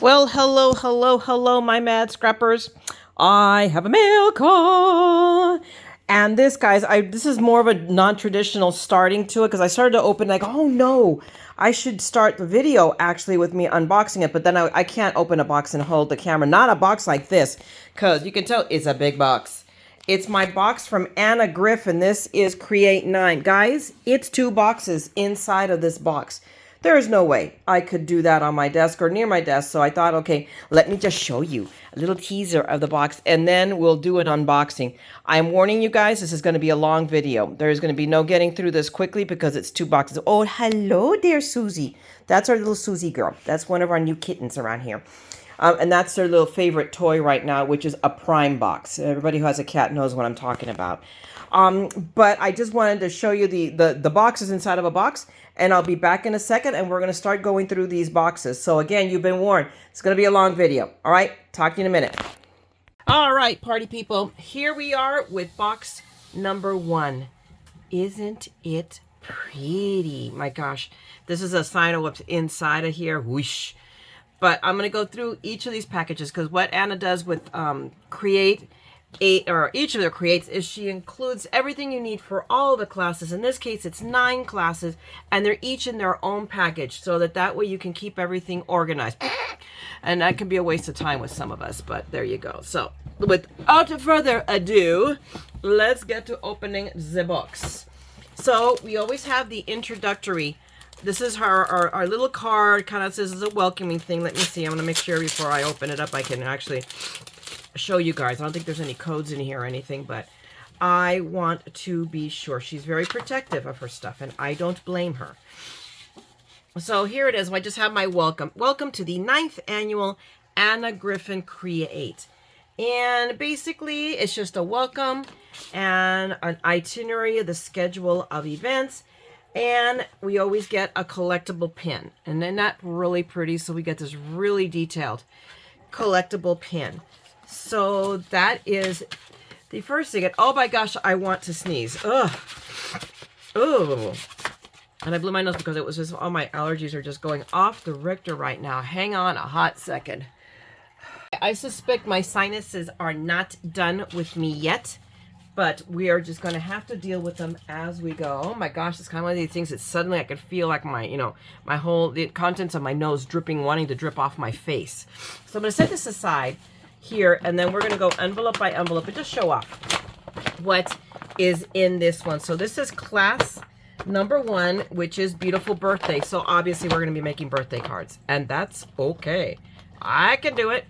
Well, hello, my mad scrappers. I have a mail call. And this, guys, this is more of a non-traditional starting to it because I started to open like, oh no, I should start the video actually with me unboxing it. But then I can't open a box and hold the camera. Not a box like this because you can tell it's a big box. It's my box from Anna Griffin. This is Create 9. Guys, it's 2 boxes inside of this box. There is no way I could do that on my desk or near my desk. So I thought, okay, let me just show you a little teaser of the box and then we'll do an unboxing. I'm warning you guys, this is going to be a long video. There's going to be no getting through this quickly because it's 2 boxes. Oh, hello there, Susie. That's our little Susie girl. That's one of our new kittens around here. And that's their little favorite toy right now, which is a Prime box. Everybody who has a cat knows what I'm talking about. But I just wanted to show you the boxes inside of a box, and I'll be back in a second, and we're going to start going through these boxes. So again, you've been warned. It's going to be a long video. All right, talk to you in a minute. All right, party people, here we are with box number 1. Isn't it pretty? My gosh, this is a sign of what's inside of here. Whoosh. But I'm going to go through each of these packages because what Anna does with Create 8 or each of their creates is she includes everything you need for all the classes. In this case, it's 9 classes, and they're each in their own package so that way you can keep everything organized. And that can be a waste of time with some of us, but there you go. So without further ado, let's get to opening the box. So we always have the introductory. This is our little card, kind of says it's a welcoming thing. Let me see. I'm going to make sure before I open it up I can actually show you guys. I don't think there's any codes in here or anything, but I want to be sure. She's very protective of her stuff, and I don't blame her. So here it is. I just have my welcome. Welcome to the 9th annual Anna Griffin Create. And basically, it's just a welcome and an itinerary of the schedule of events. And we always get a collectible pin. And then that's really pretty. So we get this really detailed collectible pin. So that is the first thing. And oh my gosh, I want to sneeze. Ugh. Oh. And I blew my nose because it was just, all my allergies are just going off the Richter right now. Hang on a hot second. I suspect my sinuses are not done with me yet, but we are just going to have to deal with them as we go. Oh my gosh, it's kind of one of these things that suddenly I could feel like my, the contents of my nose dripping, wanting to drip off my face. So I'm going to set this aside here, and then we're going to go envelope by envelope and just show off what is in this one. So this is class number 1, which is Beautiful Birthday. So obviously we're going to be making birthday cards, and that's okay. I can do it.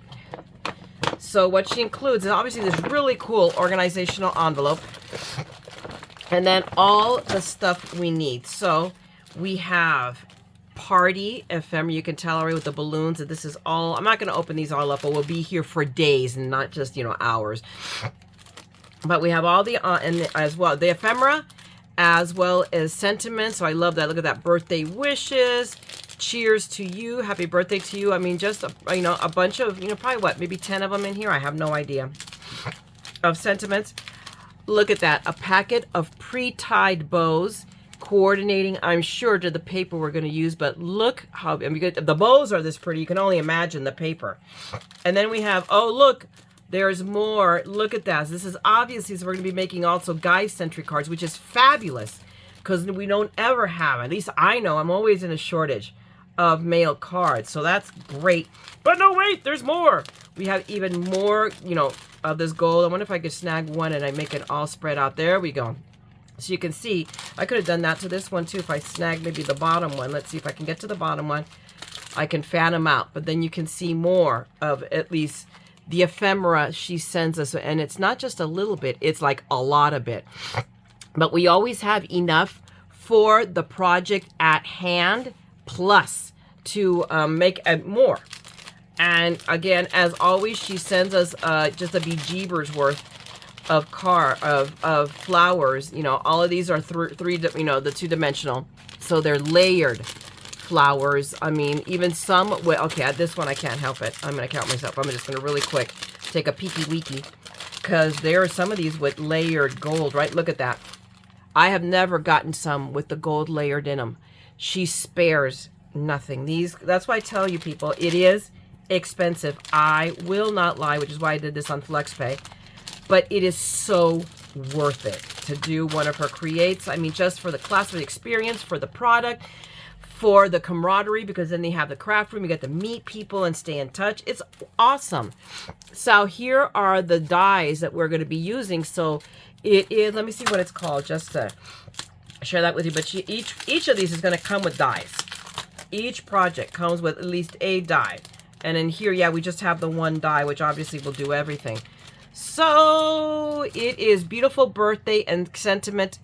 So what she includes is obviously this really cool organizational envelope, and then all the stuff we need. So we have party ephemera. You can tell already with the balloons that this is all, I'm not going to open these all up, but we'll be here for days and not just, hours. But we have all the, and as well, the ephemera, as well as sentiments. So I love that. Look at that. Birthday wishes. Cheers to you. Happy birthday to you. I mean, just, a bunch of, probably what, maybe 10 of them in here. I have no idea. Of sentiments. Look at that. A packet of pre-tied bows. Coordinating, I'm sure, to the paper we're going to use. But look how, the bows are this pretty. You can only imagine the paper. And then we have, oh, look. There's more. Look at that. This is obviously, so we're going to be making also guy-centric cards, which is fabulous because we don't ever have, at least I know, I'm always in a shortage of male cards. So that's great. But no, wait, there's more. We have even more, of this gold. I wonder if I could snag one and I make it all spread out. There we go. So you can see, I could have done that to this one too if I snag maybe the bottom one. Let's see if I can get to the bottom one. I can fan them out. But then you can see more of at least the ephemera she sends us, and it's not just a little bit, it's like a lot of it. But we always have enough for the project at hand, plus to make more. And again, as always, she sends us just a bejeebers worth of flowers. All of these are three, the 2-dimensional, so they're layered flowers. I mean, even some, okay, at this one I can't help it. I'm going to count myself. I'm just going to really quick take a peeky weeky because there are some of these with layered gold, right? Look at that. I have never gotten some with the gold layered in them. She spares nothing. That's why I tell you people, it is expensive. I will not lie, which is why I did this on FlexPay. But it is so worth it to do one of her creates. I mean, just for the class, for the experience, for the product, for the camaraderie, because then they have the craft room. You get to meet people and stay in touch. It's awesome. So here are the dies that we're going to be using. So it is, let me see what it's called, just to share that with you. But each of these is going to come with dies. Each project comes with at least a die. And in here, yeah, we just have the one die, which obviously will do everything. So it is beautiful birthday and sentiment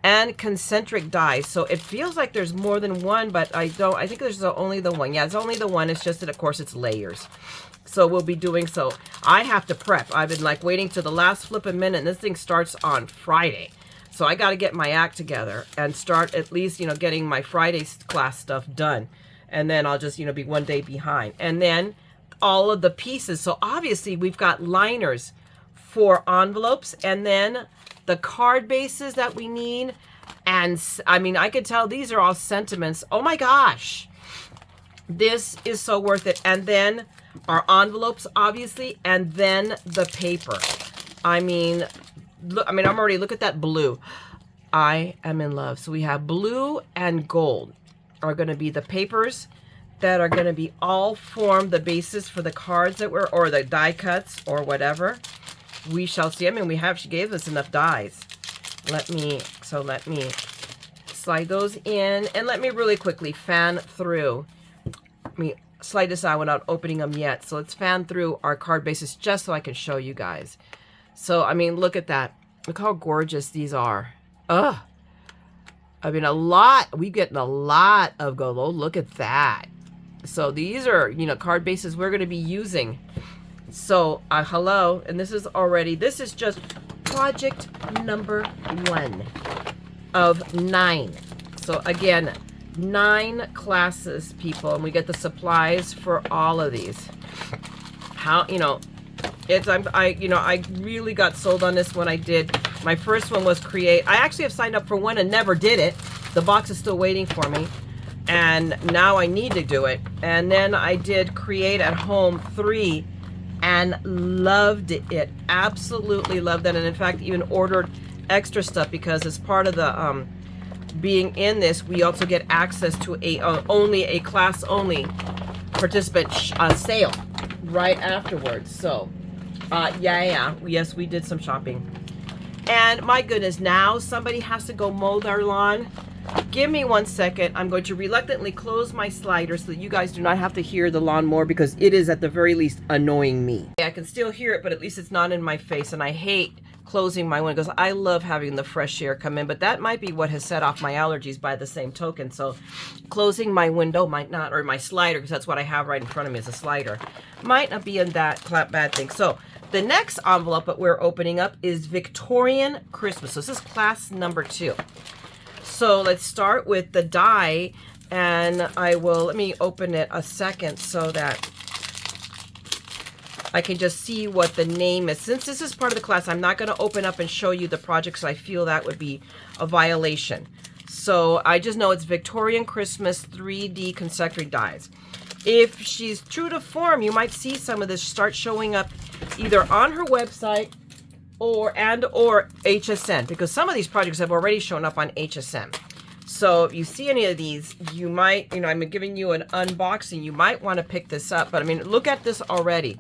and concentric dies. So it feels like there's more than one, but I think there's only the one. Yeah, it's only the one. It's just that, of course, it's layers. So we'll be doing, so I have to prep. I've been like waiting till the last flipping minute, and this thing starts on Friday. So I got to get my act together and start at least, you know, getting my Friday class stuff done. And then I'll just, you know, be one day behind. And then all of the pieces. So obviously we've got liners for envelopes, and then the card bases that we need. And I mean, I could tell these are all sentiments. Oh my gosh, this is so worth it. And then our envelopes, obviously, and then the paper. I mean, look, I'm already, look at that blue. I am in love. So we have blue and gold are going to be the papers that are going to be all form the basis for the cards that we're, or the die cuts or whatever. We shall see. I mean, she gave us enough dies. Let me slide those in, and let me really quickly fan through. Let me slide this out without opening them yet. So let's fan through our card bases just so I can show you guys. So, I mean, look at that. Look how gorgeous these are. Ugh. I mean, we getting a lot of gold. Oh, look at that. So these are, you know, card bases we're going to be using. So, hello, and this is just project number 1 of 9. So again, 9 classes, people, and we get the supplies for all of these. How, you know, I really got sold on this when I did. My first one was create. I actually have signed up for one and never did it. The box is still waiting for me. And now I need to do it. And then I did create at home 3 and loved it. Absolutely loved it. And in fact, even ordered extra stuff because as part of the being in this, we also get access to a class only participant sale right afterwards. So yes, we did some shopping. And my goodness, now somebody has to go mow their lawn. Give me 1 second. I'm going to reluctantly close my slider so that you guys do not have to hear the lawnmower, because it is at the very least annoying me. I can still hear it, but at least it's not in my face, and I hate closing my window because I love having the fresh air come in, but that might be what has set off my allergies by the same token. So closing my window might not, or my slider, because that's what I have right in front of me is a slider, might not be in that bad thing. So the next envelope that we're opening up is Victorian Christmas. So this is class number 2. So let's start with the die, and let me open it a second so that I can just see what the name is. Since this is part of the class, I'm not going to open up and show you the project because I feel that would be a violation. So I just know it's Victorian Christmas 3D concentric dies. If she's true to form, you might see some of this start showing up either on her website or HSN, because some of these projects have already shown up on HSN. So if you see any of these, you might, I'm giving you an unboxing, you might want to pick this up. But I mean, look at this already.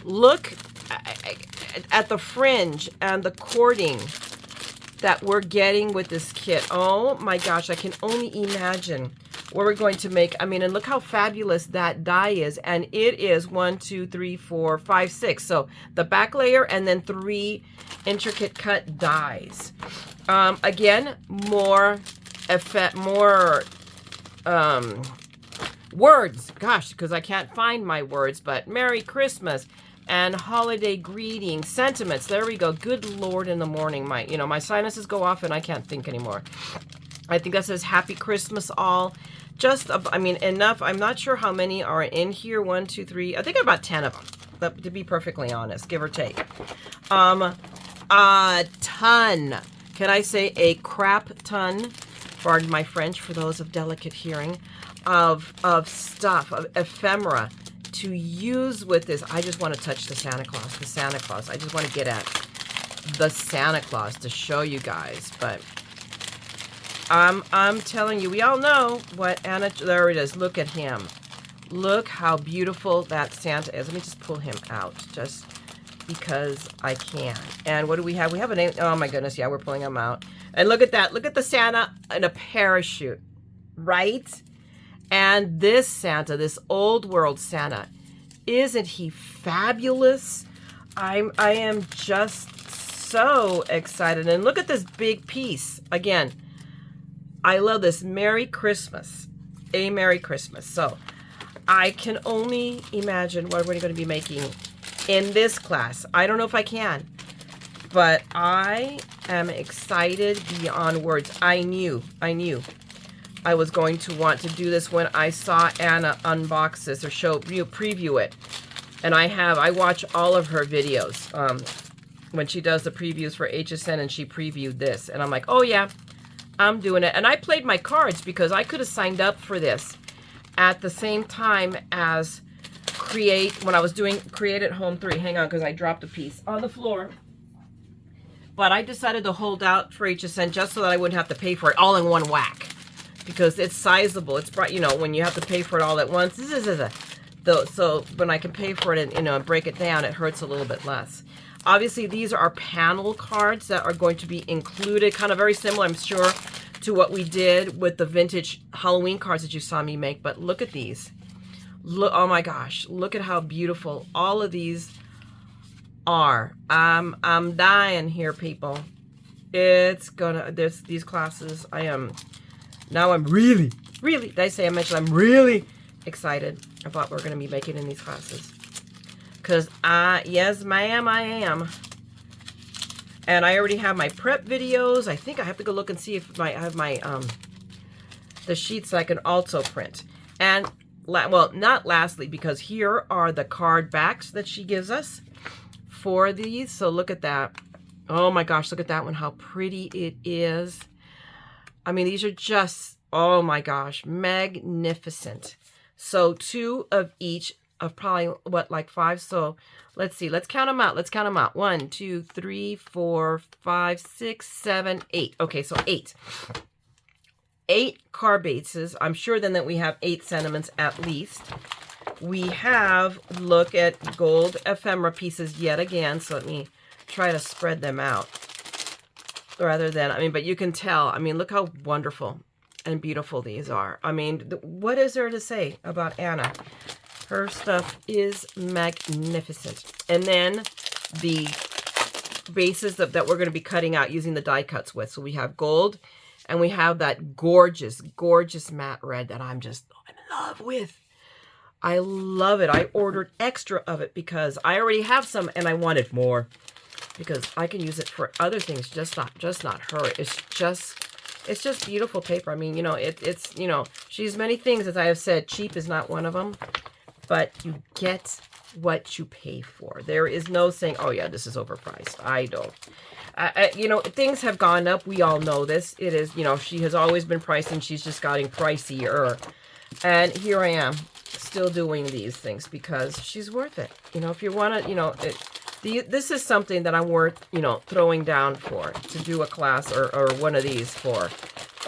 Look at the fringe and the cording that we're getting with this kit. Oh my gosh, I can only imagine what we're going to make. I mean, and look how fabulous that die is. And it is 1, 2, 3, 4, 5, 6. So the back layer and then 3 intricate cut dies. Again, more words. Gosh, because I can't find my words, but Merry Christmas and holiday greetings, sentiments. There we go. Good Lord in the morning. My sinuses go off and I can't think anymore. I think that says Happy Christmas all. Just, enough. I'm not sure how many are in here. 1, 2, 3. I think about 10 of them, but to be perfectly honest, give or take. A ton. Can I say a crap ton? Pardon my French for those of delicate hearing. Of stuff, of ephemera. to use with this. I just want to touch the Santa Claus, the Santa Claus. I just want to get at the Santa Claus to show you guys. But I'm telling you, we all know what Anna, there it is. Look at him. Look how beautiful that Santa is. Let me just pull him out just because I can. And what do we have? We have a name. Oh my goodness. Yeah, we're pulling him out. And look at that. Look at the Santa in a parachute, right? And this Santa, this old world Santa, isn't he fabulous? I am just so excited. And look at this big piece. Again, I love this. Merry Christmas. A Merry Christmas. So I can only imagine what we're going to be making in this class. I don't know if I can, but I am excited beyond words. I knew I was going to want to do this when I saw Anna unbox this or preview it. And I watch all of her videos when she does the previews for HSN, and she previewed this. And I'm like, oh yeah, I'm doing it. And I played my cards because I could have signed up for this at the same time as when I was doing Create at Home 3. Hang on, because I dropped a piece on the floor. But I decided to hold out for HSN just so that I wouldn't have to pay for it all in one whack. Because it's sizable. It's, you know, when you have to pay for it all at once. So when I can pay for it and, you know, break it down, it hurts a little bit less. Obviously, these are panel cards that are going to be included. Kind of very similar, I'm sure, to what we did with the vintage Halloween cards that you saw me make. But look at these. Look, oh my gosh. Look at how beautiful all of these are. I'm dying here, people. It's gonna, there's these classes. Now I'm really, did I say I mentioned I'm really excited about what we're going to be making in these classes. Because yes ma'am, I am. And I already have my prep videos. I think I have to go look and see if I have my, the sheets I can also print. And, well, not lastly, because here are the card backs that she gives us for these. So look at that. Oh my gosh, look at that one, how pretty it is. I mean, these are just, oh my gosh, magnificent. So 2 of each of probably, what, like 5? So let's see, let's count them out. 1, 2, 3, 4, 5, 6, 7, 8. Okay, so 8. 8 card bases. I'm sure then that we have 8 sentiments at least. We have, look at gold ephemera pieces yet again. So let me try to spread them out. Rather than, I mean, but you can tell, I mean, look how wonderful and beautiful these are. I mean, what is there to say about Anna? Her stuff is magnificent. And then the bases that we're going to be cutting out using the die cuts with. So we have gold, and we have that gorgeous, gorgeous matte red that I'm just in love with. I love it. I ordered extra of it because I already have some and I wanted more. Because I can use it for other things, just not her. It's just beautiful paper. I mean, you know, it's you know, she's many things, as I have said. Cheap is not one of them, but you get what you pay for. There is no saying, oh yeah, this is overpriced. I don't. You know, things have gone up. We all know this. It is, you know, she has always been priced, and she's just getting pricier. And here I am, still doing these things because she's worth it. You know, if you want to, you know. This is something that I'm worth, you know, throwing down for, to do a class or one of these for,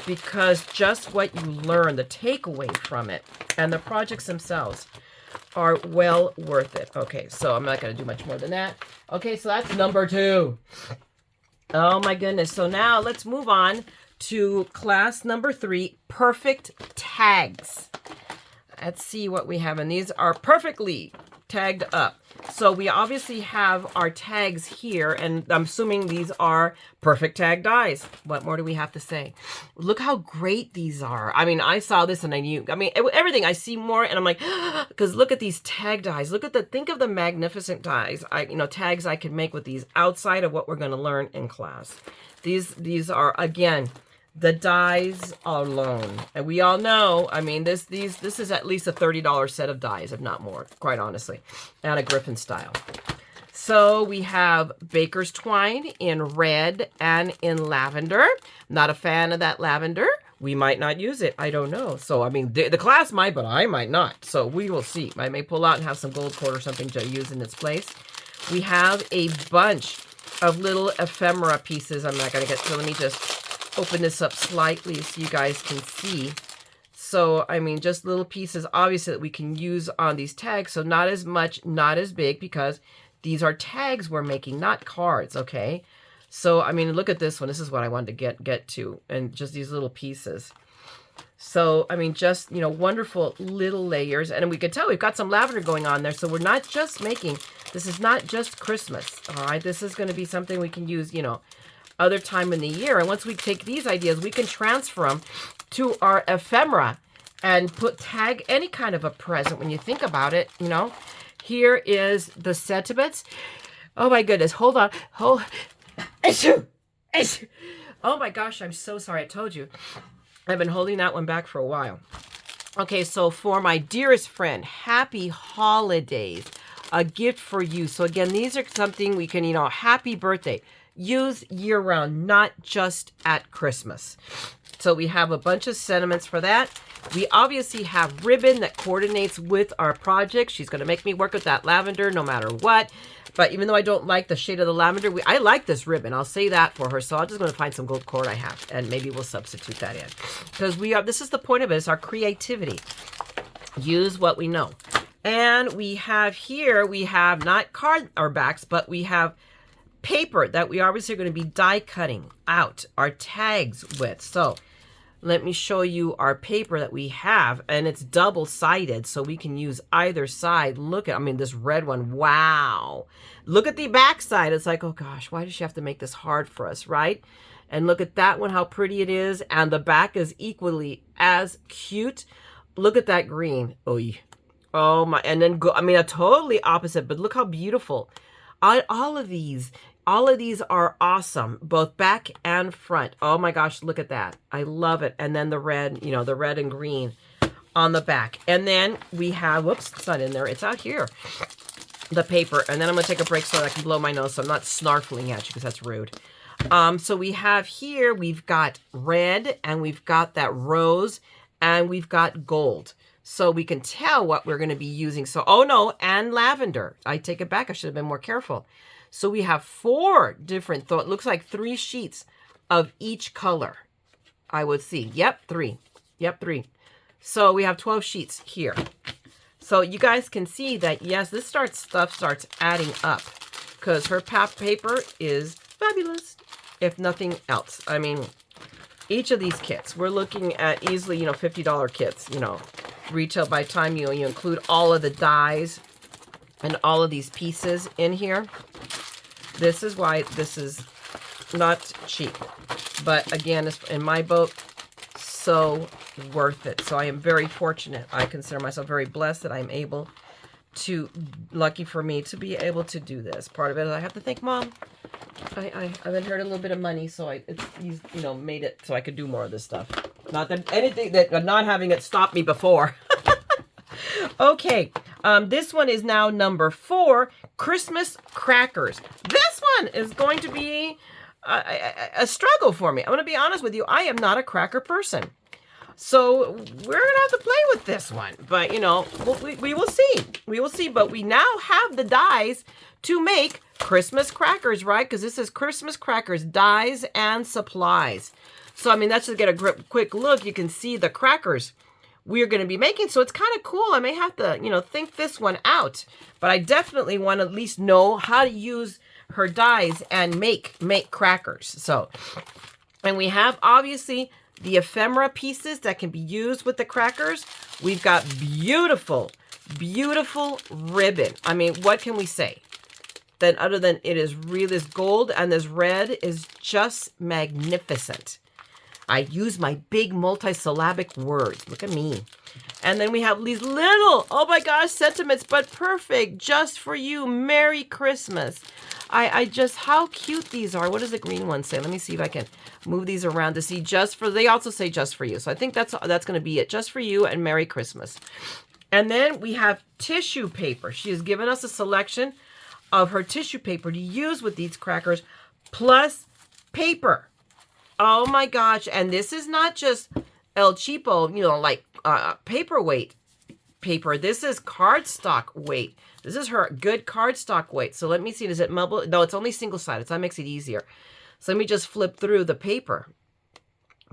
because just what you learn, the takeaway from it, and the projects themselves are well worth it. Okay, so I'm not going to do much more than that. Okay, so that's number 2. Oh my goodness. So now let's move on to class number 3, perfect tags. Let's see what we have. And these are perfectly tagged up. So we obviously have our tags here, and I'm assuming these are perfect tag dies. What more do we have to say? Look how great these are. I mean, I saw this and I knew, I mean, everything I see more and I'm like, because look at these tag dies. Look at think of the magnificent dies, tags I can make with these outside of what we're going to learn in class. These are, again, the dies alone. And we all know, I mean, this is at least a $30 set of dies, if not more, quite honestly, and a Griffin style. So we have Baker's Twine in red and in lavender. Not a fan of that lavender. we might not use it. I don't know. So, I mean, the class might, but I might not. So we will see. I may pull out and have some gold cord or something to use in its place. We have a bunch of little ephemera pieces. I'm not going to get, so let me just open this up slightly so you guys can see. So, I mean, just little pieces, obviously, that we can use on these tags. So not as much, not as big, because these are tags we're making, not cards, okay? So, I mean, look at this one. This is what I wanted to get to, and just these little pieces. So, I mean, just, you know, wonderful little layers. And we can tell we've got some lavender going on there. So we're not just making, this is not just Christmas, all right? This is going to be something we can use, you know, other time in the year. And once we take these ideas, we can transfer them to our ephemera and tag any kind of a present when you think about it, you know. Here is the sentiments. Oh my goodness, hold on. Oh my gosh, I'm so sorry. I told you. I've been holding that one back for a while. Okay, so for my dearest friend, happy holidays. A gift for you. So again, these are something we can, you know, happy birthday. Use year round, not just at Christmas. So we have a bunch of sentiments for that. We obviously have ribbon that coordinates with our project. She's going to make me work with that lavender no matter what. But even though I don't like the shade of the lavender, I like this ribbon. I'll say that for her. So I'm just going to find some gold cord I have, and maybe we'll substitute that in. Because this is the point of it, is our creativity. Use what we know. And we have here, we have not card or backs, but we have paper that we obviously are going to be die cutting out our tags with. So let me show you our paper that we have, and it's double-sided, so we can use either side. Look at, I mean, this red one, wow. Look at the back side. It's like, oh gosh, why does she have to make this hard for us, right? And look at that one, how pretty it is, and the back is equally as cute. Look at that green. Oh my, and then, I mean, a totally opposite, but look how beautiful. All of these are awesome, both back and front. Oh my gosh, look at that. I love it. And then the red, you know, the red and green on the back. And then we have, whoops, it's not in there. It's out here. The paper. And then I'm going to take a break so that I can blow my nose so I'm not snarfling at you because that's rude. So we have here, we've got red and we've got that rose and we've got gold. So we can tell what we're going to be using. So, oh no, and lavender. I take it back. I should have been more careful. So we have 4 different, it looks like 3 sheets of each color, I would see. Yep, 3. Yep, 3. So we have 12 sheets here. So you guys can see that, yes, this stuff starts adding up because her paper is fabulous, if nothing else. I mean, each of these kits, we're looking at easily, you know, $50 kits, you know, retail by the time you include all of the dies and all of these pieces in here. This is why this is not cheap. But again, in my book, so worth it. So I am very fortunate. I consider myself very blessed that I'm able to, lucky for me, to be able to do this. Part of it is I have to thank Mom. I've inherited a little bit of money, so he's, you know, made it so I could do more of this stuff. Not that anything that not having it stopped me before. Okay, this one is now number 4, Christmas crackers. This one is going to be a struggle for me. I'm going to be honest with you. I am not a cracker person. So we're going to have to play with this one. But, you know, we will see. We will see. But we now have the dies to make Christmas crackers, right? Because this is Christmas crackers, dies and supplies. So, I mean, let's just get a quick look. You can see the crackers we're going to be making. So it's kind of cool. I may have to, you know, think this one out. But I definitely want to at least know how to use her dies and make crackers. So, and we have obviously the ephemera pieces that can be used with the crackers. We've got beautiful, beautiful ribbon. I mean, what can we say? Then other than it is really, this gold and this red is just magnificent. I use my big multisyllabic words. Look at me. And then we have these little, oh my gosh, sentiments, but perfect. Just for you. Merry Christmas. I just, how cute these are. What does the green one say? Let me see if I can move these around to see just for, they also say just for you. So I think that's going to be it. Just for you and Merry Christmas. And then we have tissue paper. She has given us a selection of her tissue paper to use with these crackers, plus paper. Oh my gosh. And this is not just El Cheapo, you know, like paperweight paper. This is cardstock weight. This is her good cardstock weight. So let me see, does it mumble? No, it's only single sided, so that makes it easier. So let me just flip through the paper.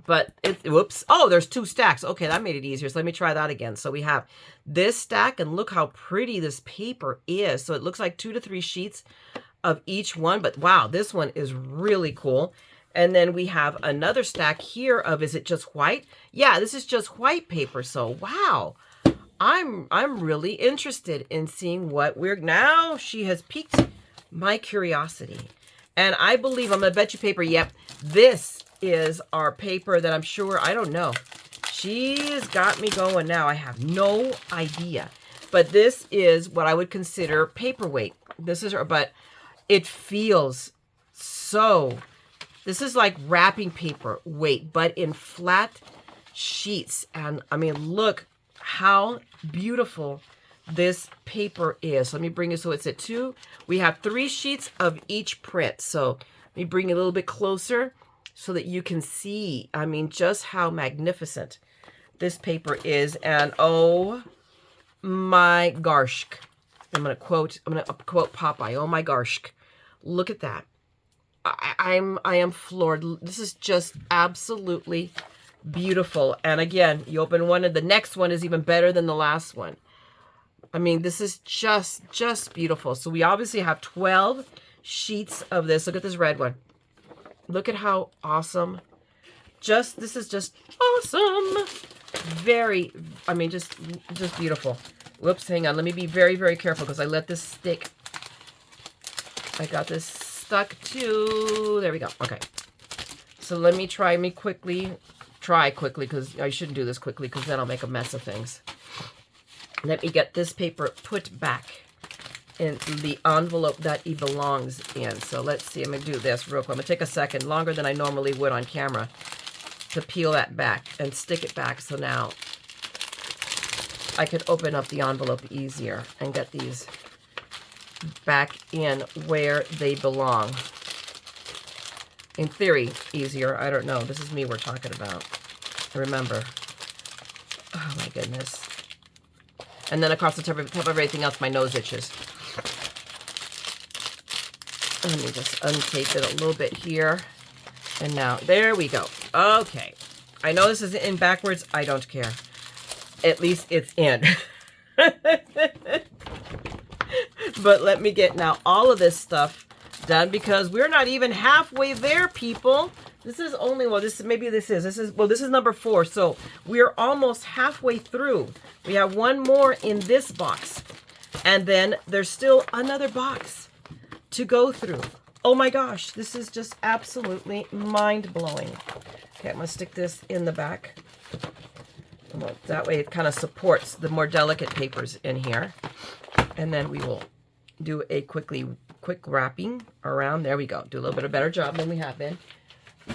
But whoops. Oh, there's 2 stacks. Okay, that made it easier. So let me try that again. So we have this stack, and look how pretty this paper is. So it looks like 2 to 3 sheets of each one, but wow, this one is really cool. And then we have another stack here of, is it just white? Yeah, this is just white paper. So wow, I'm really interested in seeing what now she has piqued my curiosity. And I believe, I'm gonna bet you paper, yep, this is our paper that I'm sure, I don't know. She's got me going now. I have no idea. But this is what I would consider paperweight. This is her, but it feels so, this is like wrapping paper weight, but in flat sheets. And I mean, look how beautiful this paper is. Let me bring it so it's at 2. We have 3 sheets of each print. So let me bring it a little bit closer so that you can see, I mean, just how magnificent this paper is. And oh my gosh, I'm gonna quote Popeye. Oh my gosh, look at that. I am floored. This is just absolutely beautiful. And again, you open one and the next one is even better than the last one. I mean, this is just beautiful. So we obviously have 12 sheets of this. Look at this red one. Look at how awesome. This is just awesome. Very, I mean, just beautiful. Whoops, hang on. Let me be very, very careful because I let this stick. I got this stuck too. There we go. Okay. So let me try quickly because I shouldn't do this quickly because then I'll make a mess of things. Let me get this paper put back in the envelope that it belongs in. So let's see. I'm going to do this real quick. I'm going to take a second, longer than I normally would on camera, to peel that back and stick it back. So now I could open up the envelope easier and get these back in where they belong. In theory, easier. I don't know. This is me we're talking about. Remember. Oh my goodness. And then across the top of everything else, my nose itches. Let me just untape it a little bit here. And now, there we go. Okay. I know this is in backwards. I don't care. At least it's in. But let me get now all of this stuff done because we're not even halfway there, people. This is only, well, this is number 4. So we're almost halfway through. We have one more in this box. And then there's still another box to go through. Oh my gosh, this is just absolutely mind-blowing. Okay, I'm gonna stick this in the back. That way it kind of supports the more delicate papers in here. And then we will do a quick wrapping around. There we go. Do a little bit of better job than we have been.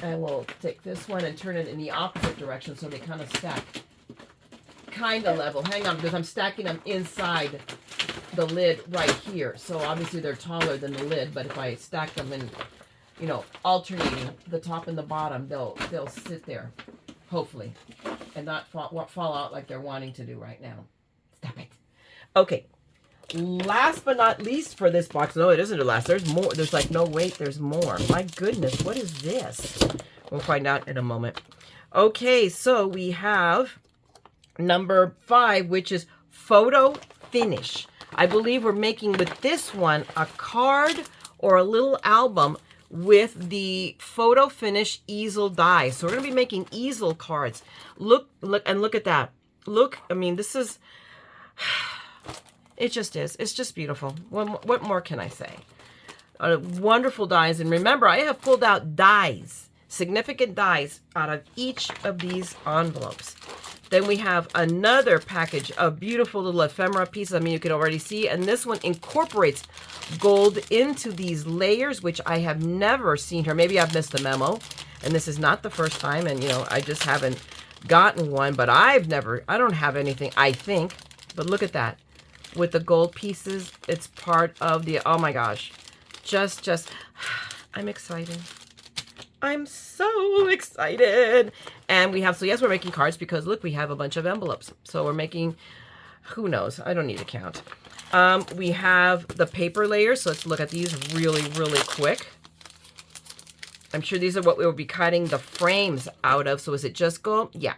And we'll take this one and turn it in the opposite direction so they kind of stack kind of level. Hang on, because I'm stacking them inside the lid right here. So obviously they're taller than the lid, but if I stack them in, you know, alternating the top and the bottom, they'll sit there, hopefully, and not fall out like they're wanting to do right now. Stop it. Okay. Last but not least for this box, no, it isn't the last. There's more. There's like, no, wait, there's more. My goodness, what is this? We'll find out in a moment. Okay, so we have number 5, which is photo finish. I believe we're making with this one a card or a little album with the photo finish easel die. So we're going to be making easel cards. Look at that. Look, I mean, this is... It just is. It's just beautiful. What more can I say? Wonderful dies. And remember, I have pulled out dies, significant dies, out of each of these envelopes. Then we have another package of beautiful little ephemera pieces. I mean, you can already see. And this one incorporates gold into these layers, which I have never seen her. Maybe I've missed the memo. And this is not the first time. And, you know, I just haven't gotten one. But I don't have anything, I think. But look at that. With the gold pieces, it's part of the, oh my gosh. Just, I'm excited. I'm so excited. And we have, so yes, we're making cards because look, we have a bunch of envelopes. So we're making, who knows? I don't need to count. We have the paper layers. So let's look at these really, really quick. I'm sure these are what we will be cutting the frames out of. So is it just gold? Yeah,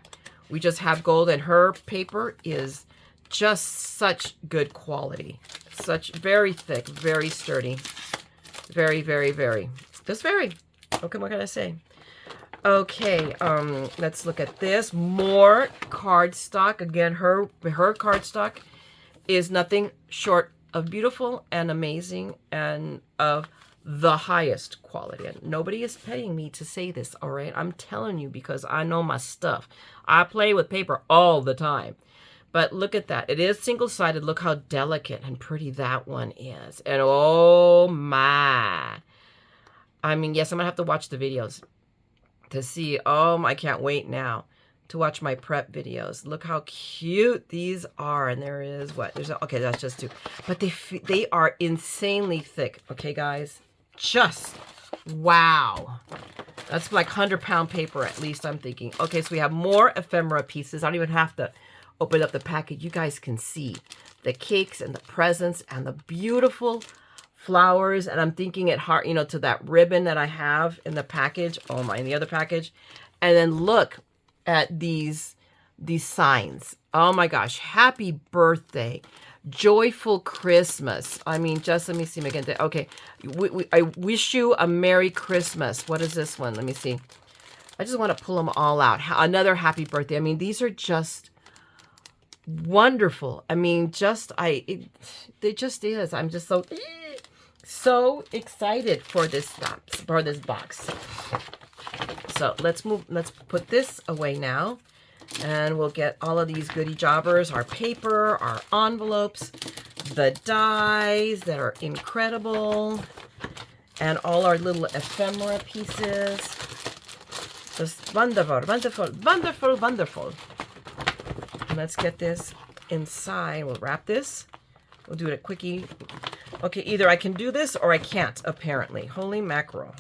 we just have gold, and her paper is just such good quality. Such very thick, very sturdy, very, very, very. Just very. Okay, what can I say? Okay, let's look at this. More cardstock. Again, her cardstock is nothing short of beautiful and amazing and of the highest quality. And nobody is paying me to say this, all right? I'm telling you because I know my stuff. I play with paper all the time. But look at that. It is single-sided. Look how delicate and pretty that one is. And oh my. I mean, yes, I'm going to have to watch the videos to see. Oh, I can't wait now to watch my prep videos. Look how cute these are. And there is what? There's okay, that's just two. But they are insanely thick. Okay, guys? Just wow. That's like 100-pound paper at least, I'm thinking. Okay, so we have more ephemera pieces. I don't even have to open up the package. You guys can see the cakes and the presents and the beautiful flowers. And I'm thinking it heart, you know, to that ribbon that I have in the package. Oh my, in the other package. And then look at these signs. Oh my gosh. Happy birthday. Joyful Christmas. I mean, just let me see again. Okay. I wish you a Merry Christmas. What is this one? Let me see. I just want to pull them all out. Another happy birthday. I mean, these are just wonderful. I mean, it just is. I'm just so excited for this box. So let's put this away now. And we'll get all of these goodie jobbers, our paper, our envelopes, the dies that are incredible, and all our little ephemera pieces. Just wonderful, wonderful, wonderful, wonderful. And let's get this inside. We'll wrap this. We'll do it a quickie. Okay, either I can do this or I can't, apparently. Holy mackerel.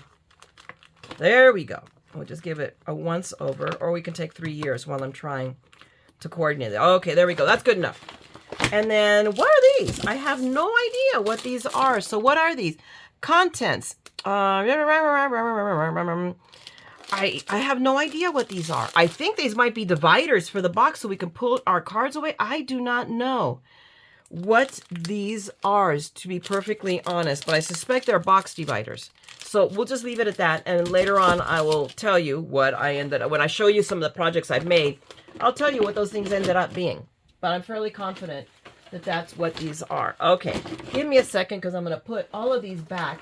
There we go. We'll just give it a once over, or we can take 3 years while I'm trying to coordinate it. Okay, there we go. That's good enough. And then what are these? I have no idea what these are. So what are these? Contents. I have no idea what these are. I think these might be dividers for the box so we can pull our cards away. I do not know what these are, to be perfectly honest, but I suspect they're box dividers. So we'll just leave it at that, and later on I will tell you what I ended up, when I show you some of the projects I've made, I'll tell you what those things ended up being. But I'm fairly confident that that's what these are. Okay, give me a second because I'm going to put all of these back,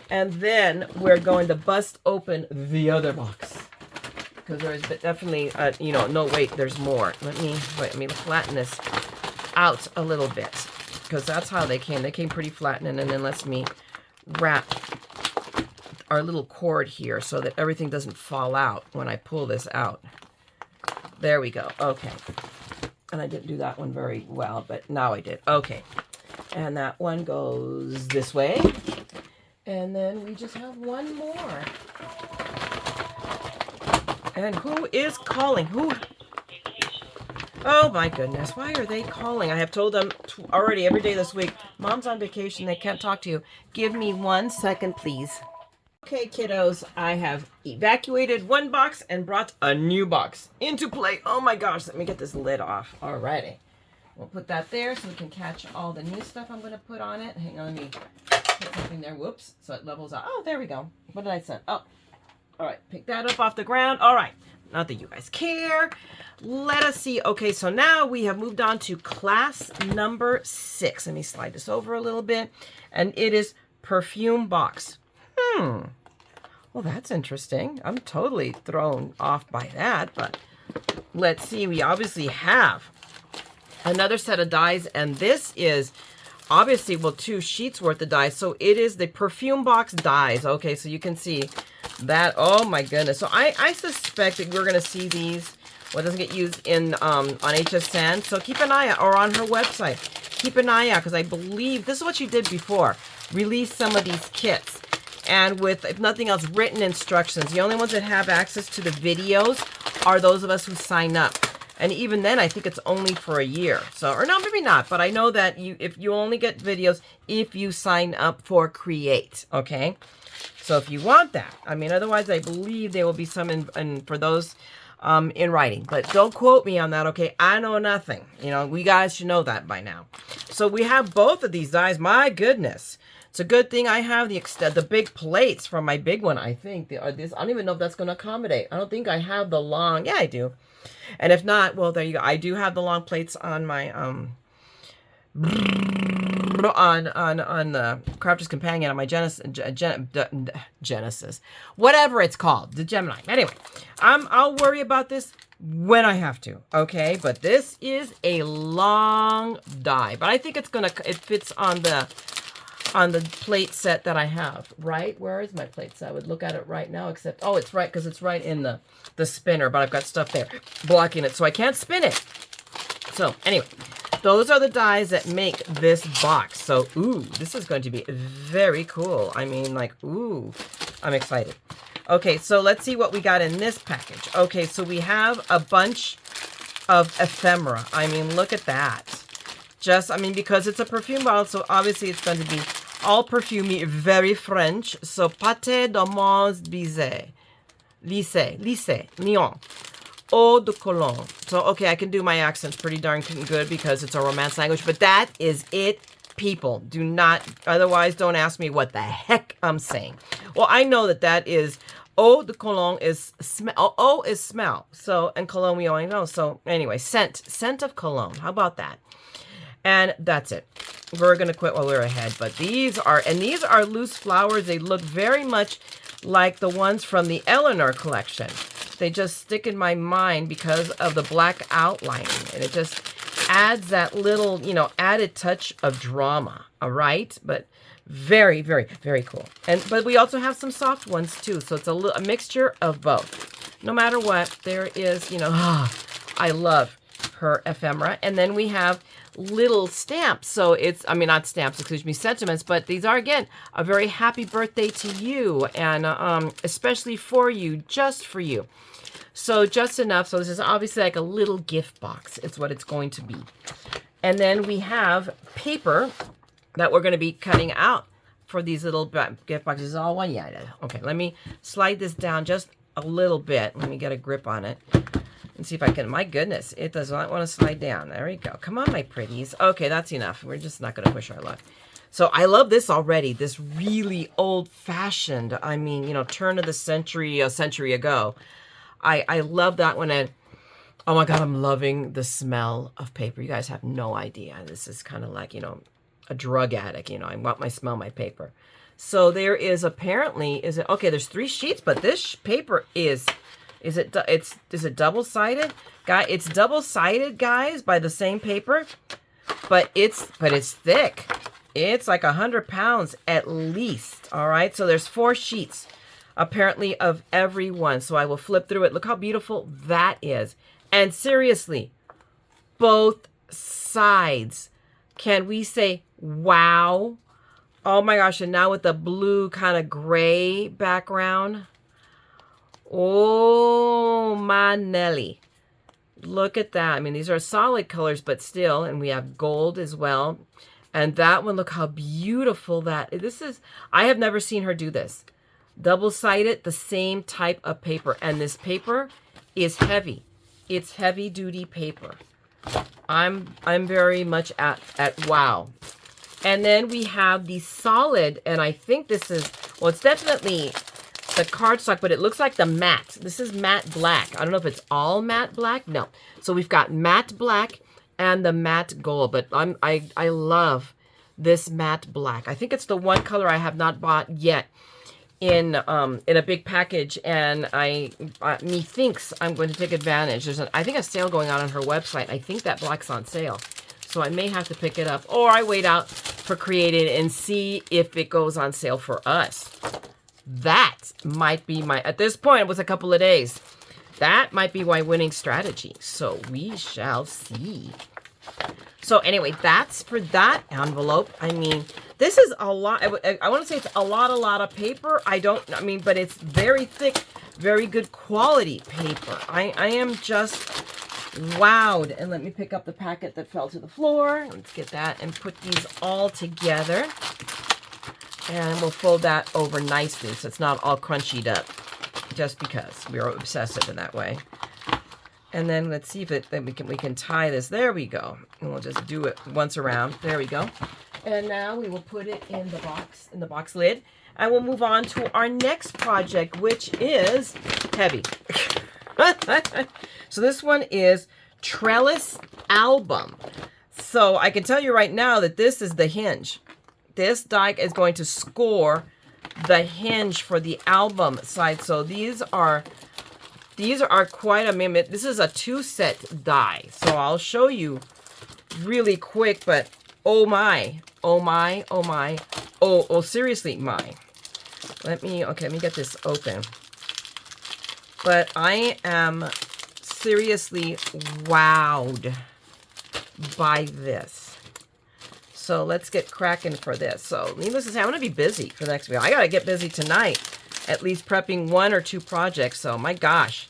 and then we're going to bust open the other box. Because there's definitely, no, wait, there's more. Let me flatten this out a little bit, because that's how they came. They came pretty flattened, and then let me wrap our little cord here so that everything doesn't fall out when I pull this out. There we go. Okay. And I didn't do that one very well, but now I did. Okay. And that one goes this way. And then we just have one more. And who is calling? Who? Oh my goodness. Why are they calling? I have told them already every day this week, Mom's on vacation. They can't talk to you. Give me 1 second, please. Okay, kiddos, I have evacuated one box and brought a new box into play. Oh my gosh, let me get this lid off. Alrighty. We'll put that there so we can catch all the new stuff I'm going to put on it. Hang on, let me put something there. Whoops. So it levels out. Oh, there we go. What did I say? Oh, all right. Pick that up off the ground. All right. Not that you guys care. Let us see. Okay, so now we have moved on to class number 6. Let me slide this over a little bit. And it is perfume box. Well, that's interesting. I'm totally thrown off by that, but let's see. We obviously have another set of dies, and this is obviously, well, 2 sheets worth of dies. So it is the perfume box dies. Okay, so you can see that. Oh my goodness. So I suspect that we're going to see these. Well, it doesn't get used in on HSN. So keep an eye out, or on her website. Keep an eye out, because I believe this is what she did before. Release some of these kits. and with, if nothing else, written instructions. The only ones that have access to the videos are those of us who sign up. And even then, I think it's only for a year. So, or no, maybe not. But I know that if you only get videos if you sign up for Create, okay? So if you want that, I mean, otherwise I believe there will be some for those in writing. But don't quote me on that, okay? I know nothing. You know, we guys should know that by now. So we have both of these dies. My goodness. It's a good thing I have the big plates from my big one, I think. I don't even know if that's going to accommodate. I don't think I have the long. Yeah, I do. And if not, well, there you go. I do have the long plates on my on the Crafter's Companion on my Genesis, whatever it's called, the Gemini. Anyway, I'll worry about this when I have to, okay? But this is a long die, but I think it fits on the plate set that I have, right? Where is my plate set? I would look at it right now, except, oh, it's right, because it's right in the spinner, but I've got stuff there blocking it, so I can't spin it. So, anyway, those are the dies that make this box. So, ooh, this is going to be very cool. I mean, like, ooh, I'm excited. Okay, so let's see what we got in this package. Okay, so we have a bunch of ephemera. I mean, look at that. I mean, because it's a perfume bottle, so obviously it's going to be all perfumey, very French. So, pâté de Mons Lissé, Lyon. Eau de Cologne. So, okay, I can do my accents pretty darn good because it's a Romance language, but that is it, people. Do not, otherwise don't ask me what the heck I'm saying. Well, I know that is, Eau de Cologne is smell. Eau is smell. So, and Cologne we only know. So, anyway, scent of Cologne. How about that? And that's it. We're going to quit while we're ahead, but these are loose flowers. They look very much like the ones from the Eleanor collection. They just stick in my mind because of the black outlining, and it just adds that little, added touch of drama, all right? But very, very, very cool. But we also have some soft ones too, so it's a mixture of both. No matter what, there is, I love her ephemera. And then we have little stamps. So it's, not stamps, excuse me, sentiments, but these are, again, a very happy birthday to you, and especially for you, just for you. So just enough. So this is obviously like a little gift box. It's what it's going to be. And then we have paper that we're going to be cutting out for these little gift boxes. All one, yeah. Okay, let me slide this down just a little bit. Let me get a grip on it and see if I can. My goodness, it does not want to slide down. There we go. Come on, my pretties. Okay, that's enough. We're just not going to push our luck. So I love this already. This really old-fashioned, turn of the century, a century ago. I love that one. And oh my God, I'm loving the smell of paper. You guys have no idea. This is kind of like, a drug addict. I want my paper. So there is apparently, okay, there's 3 sheets, but this paper is it double-sided? It's double-sided, guys, by the same paper, but it's thick. It's like 100 pounds at least. All right. So there's 4 sheets apparently of every one. So I will flip through it. Look how beautiful that is. And seriously, both sides. Can we say wow? Oh my gosh. And now with the blue kind of gray background. Oh my Nelly. Look at that. These are solid colors, but still, and we have gold as well. And that one, look how beautiful this is. I have never seen her do this. Double-sided, the same type of paper. And this paper is heavy. It's heavy-duty paper. I'm very much at wow. And then we have the solid, and I think this is, well, it's definitely the cardstock, but it looks like the matte. This is matte black. I don't know if it's all matte black. No. So we've got matte black and the matte gold, but I love this matte black. I think it's the one color I have not bought yet in a big package, and methinks I'm going to take advantage. There's I think a sale going on her website. I think that black's on sale, so I may have to pick it up, or I wait out for Created and see if it goes on sale for us. That might be at this point, it was a couple of days. That might be my winning strategy. So we shall see. So anyway, that's for that envelope. I mean, this is a lot. I want to say it's a lot of paper. But it's very thick, very good quality paper. I am just wowed. And let me pick up the packet that fell to the floor. Let's get that and put these all together. And we'll fold that over nicely so it's not all crunched up. Just because we're obsessive in that way. And then let's see if we can tie this. There we go. And we'll just do it once around. There we go. And now we will put it in the box lid. And we'll move on to our next project, which is heavy. So this one is Trellis Album. So I can tell you right now that this is the hinge. This die is going to score the hinge for the album side. So these are quite a minute. This is a 2-set die. So I'll show you really quick, but oh my, seriously, my. Let me get this open. But I am seriously wowed by this. So let's get cracking for this. So needless to say, I'm going to be busy for the next video. I got to get busy tonight, at least prepping 1 or 2 projects. So my gosh,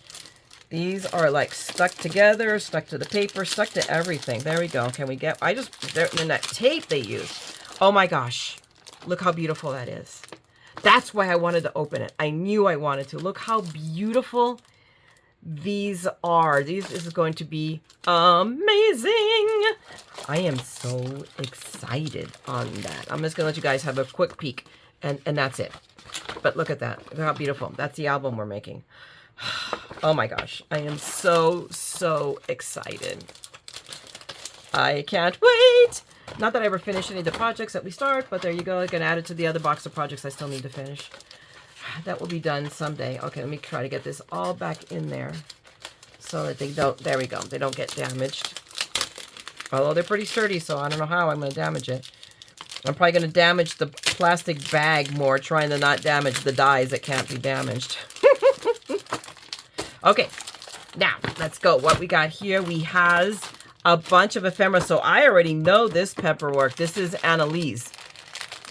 these are like stuck together, stuck to the paper, stuck to everything. There we go. Can we get, and that tape they use. Oh my gosh, look how beautiful that is. That's why I wanted to open it. I knew I wanted to. Look how beautiful these are. This is going to be amazing. I am so excited on that. I'm just going to let you guys have a quick peek, and that's it. But look at that. Look how beautiful. That's the album we're making. Oh my gosh. I am so excited. I can't wait. Not that I ever finish any of the projects that we start, but there you go. I can add it to the other box of projects I still need to finish. That will be done someday. Okay, let me try to get this all back in there so that they don't, there we go, they don't get damaged. Although they're pretty sturdy, so I don't know how I'm going to damage it. I'm probably going to damage the plastic bag more, trying to not damage the dies that can't be damaged. Okay, now let's go. What we got here, we has a bunch of ephemera. So I already know this paperwork. This is Annalise.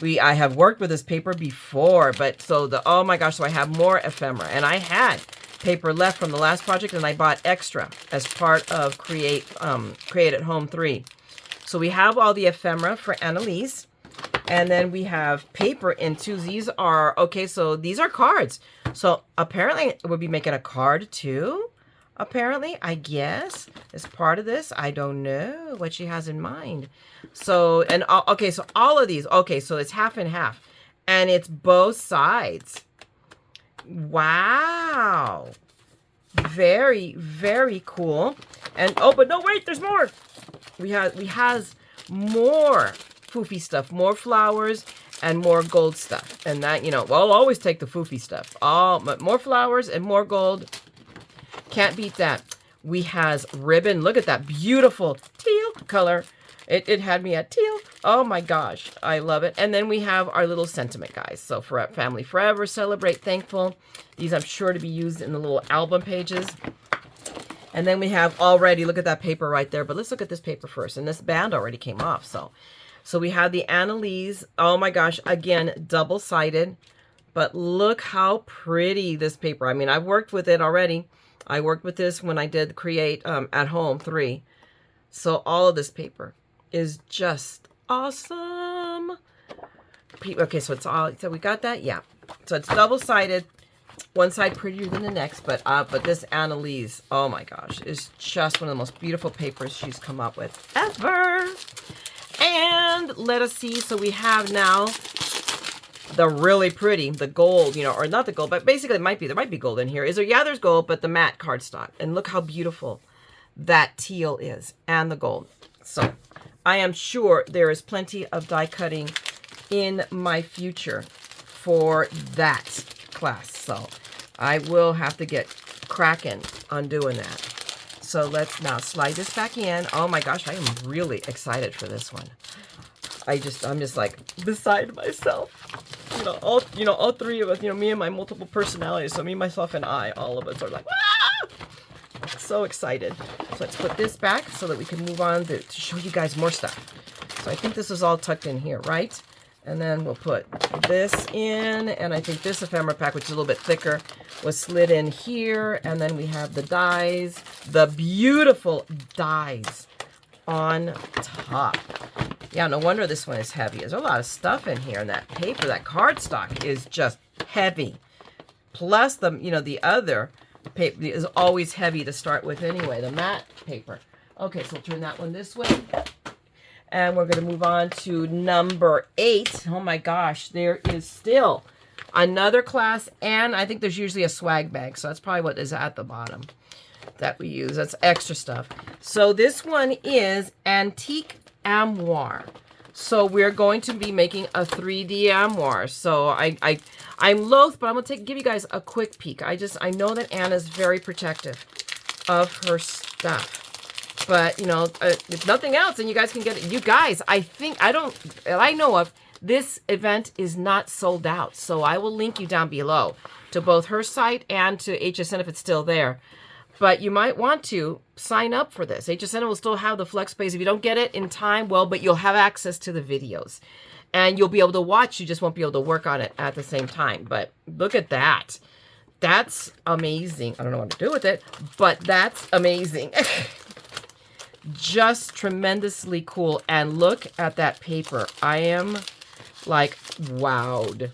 I have worked with this paper before, but oh my gosh, so I have more ephemera. And I had paper left from the last project, and I bought extra as part of Create at Home 3. So we have all the ephemera for Annalise, and then we have paper in 2. These are, okay, so these are cards. So apparently we'll be making a card too. Apparently, I guess, as part of this. I don't know what she has in mind. So, and okay, so all of these, okay, so it's half and half, and it's both sides. Wow. Very, very cool. And, oh, but no, wait, there's more. We has more foofy stuff, more flowers, and more gold stuff. And that, well, I'll always take the foofy stuff. But more flowers and more gold. Can't beat that. We has ribbon. Look at that beautiful teal color. It had me at teal. Oh my gosh, I love it. And then we have our little sentiment, guys. So for Family Forever, Celebrate, Thankful. These I'm sure to be used in the little album pages. And then we have already, look at that paper right there. But let's look at this paper first. And this band already came off. So we have the Annalise. Oh my gosh, again, double-sided. But look how pretty this paper. I mean, I've worked with it already. I worked with this when I did Create at Home 3. So all of this paper is just awesome. Okay, so it's all, so we got that? Yeah. So it's double-sided. One side prettier than the next, but this Annalise, oh my gosh, is just one of the most beautiful papers she's come up with ever. And let us see, so we have now the really pretty, the gold, or not the gold, but basically there might be gold in here. Yeah, there's gold, but the matte cardstock. And look how beautiful that teal is, and the gold. So I am sure there is plenty of die cutting in my future for that class. So I will have to get cracking on doing that. So let's now slide this back in. Oh my gosh, I am really excited for this one. I'm just like beside myself. All three of us, me and my multiple personalities. So me, myself, and I, all of us are like, ah! So excited. So let's put this back so that we can move on to show you guys more stuff. So I think this is all tucked in here, right? And then we'll put this in, and I think this ephemera pack, which is a little bit thicker, was slid in here. And then we have the dies, the beautiful dies on top. Yeah, no wonder this one is heavy. There's a lot of stuff in here, and that paper, that cardstock is just heavy. Plus the, the other paper is always heavy to start with anyway, the matte paper. Okay, so we'll turn that one this way. And we're going to move on to number 8. Oh my gosh, there is still another class, and I think there's usually a swag bag, so that's probably what is at the bottom that we use. That's extra stuff. So this one is Antique Armoire. So we're going to be making a 3D armoire. So I'm loath, but I'm going to give you guys a quick peek. I know that Anna's very protective of her stuff. But, if nothing else, then you guys can get it. You guys, I know of, this event is not sold out. So I will link you down below to both her site and to HSN if it's still there. But you might want to sign up for this. HSN will still have the flex space. If you don't get it in time, well, but you'll have access to the videos. And you'll be able to watch. You just won't be able to work on it at the same time. But look at that. That's amazing. I don't know what to do with it, but that's amazing. Just tremendously cool. And look at that paper. I am like wowed.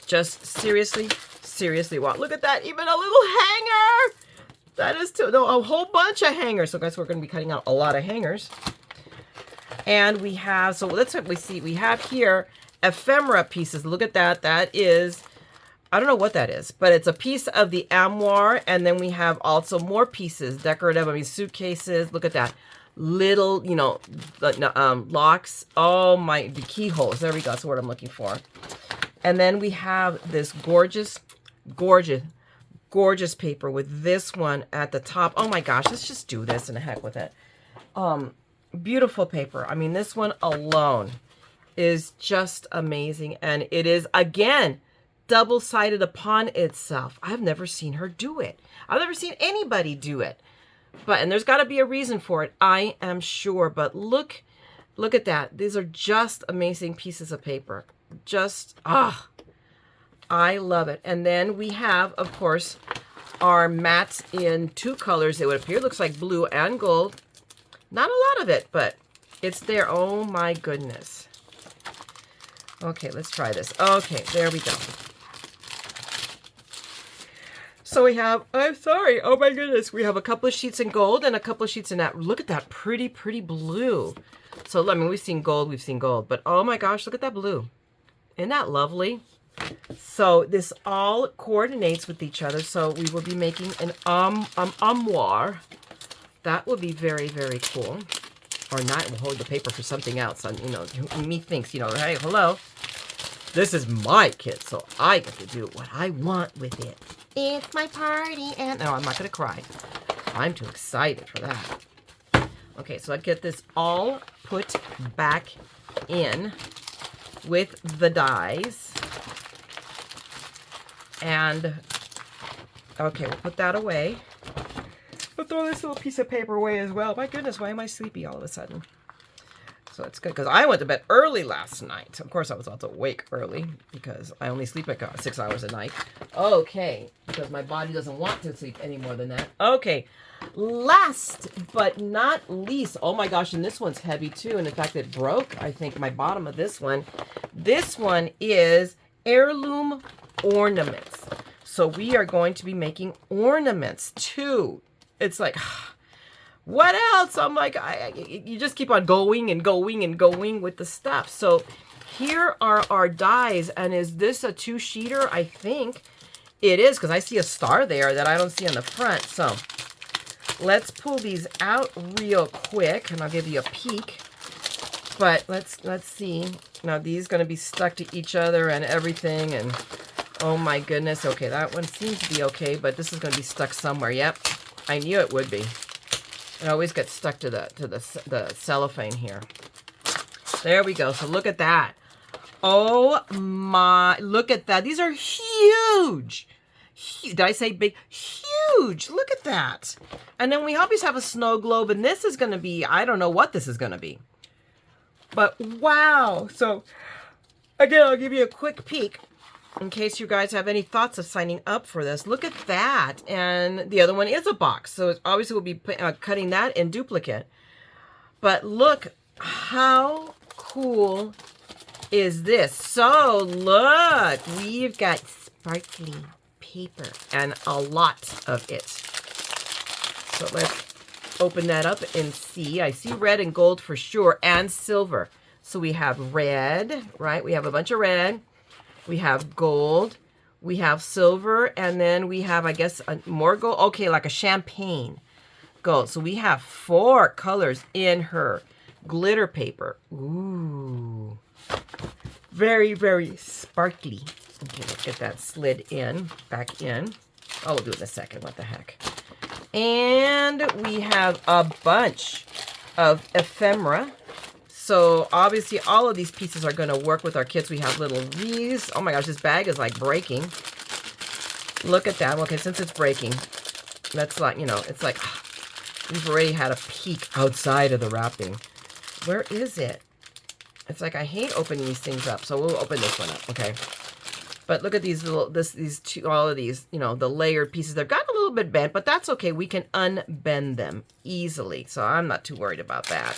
Just seriously wow. Look at that. Even a little hanger. That is a whole bunch of hangers. So guys, we're going to be cutting out a lot of hangers. And we have, so that's what we see. We have here ephemera pieces. Look at that. That is, I don't know what that is, but it's a piece of the armoire. And then we have also more pieces, decorative, suitcases. Look at that. Little, locks. Oh my, the keyholes. There we go. That's the word I'm looking for. And then we have this gorgeous paper with this one at the top. Oh my gosh, let's just do this and heck with it. Beautiful paper. I mean, this one alone is just amazing. And it is, again, double-sided upon itself. I've never seen her do it. I've never seen anybody do it. And there's got to be a reason for it, I am sure. But look at that. These are just amazing pieces of paper. Just, I love it. And then we have, of course, our mats in 2 colors. It would appear. Looks like blue and gold. Not a lot of it, but it's there. Oh my goodness. Okay, let's try this. Okay, there we go. So we have, oh my goodness. We have a couple of sheets in gold and a couple of sheets in that. Look at that pretty blue. So, I mean, we've seen gold, but oh my gosh, look at that blue. Isn't that lovely? So this all coordinates with each other. So we will be making an armoire. That will be very cool. Or not, we'll hold the paper for something else. And, me thinks, hey, hello. This is my kit, so I get to do what I want with it. It's my party, and no, I'm not going to cry. I'm too excited for that. Okay, so I get this all put back in with the dies. And, okay, we'll put that away. We'll throw this little piece of paper away as well. My goodness, why am I sleepy all of a sudden? So it's good, because I went to bed early last night. Of course, I was also awake early, because I only sleep like 6 hours a night. Okay, because my body doesn't want to sleep any more than that. Okay, last but not least, oh my gosh, and this one's heavy too. And in fact, it broke, I think, my bottom of this one. This one is heirloom ornaments. So we are going to be making ornaments too. It's like, what else? I'm like, you just keep on going and going and going with the stuff. So here are our dies. And is this a 2-sheeter? I think it is, because I see a star there that I don't see on the front. So let's pull these out real quick, and I'll give you a peek. But let's see. Now these going to be stuck to each other and everything. And oh my goodness. Okay, that one seems to be okay, but this is going to be stuck somewhere. Yep, I knew it would be. It always gets stuck to the cellophane here. There we go. So look at that. Oh my, look at that. These are huge. Did I say big? huge. Look at that. And then we always have a snow globe, and this is going to be, I don't know what this is going to be. But wow. So again, I'll give you a quick peek in case you guys have any thoughts of signing up for this. Look at that. And the other one is a box. So it's obviously we'll be cutting that in duplicate. But look, how cool is this? So look, we've got sparkly paper and a lot of it. So let's open that up and see. I see red and gold for sure, and silver. So we have red, right? We have a bunch of red. We have gold. We have silver. And then we have, I guess, more gold. Okay, like a champagne gold. So we have 4 colors in her glitter paper. Ooh. Very, very sparkly. Okay, let's get that slid in, back in. Oh, we'll do it in a second. What the heck? And we have a bunch of ephemera. So obviously all of these pieces are going to work with our kids. We have little these. Oh my gosh, this bag is like breaking. Look at that. Okay, since it's breaking, that's like, you know, it's like we've already had a peek outside of the wrapping. Where is it? It's like I hate opening these things up. So we'll open this one up, okay? But look at these little, these two, all of these, you know, the layered pieces. They've got a little bit bent, but that's okay. We can unbend them easily. So I'm not too worried about that.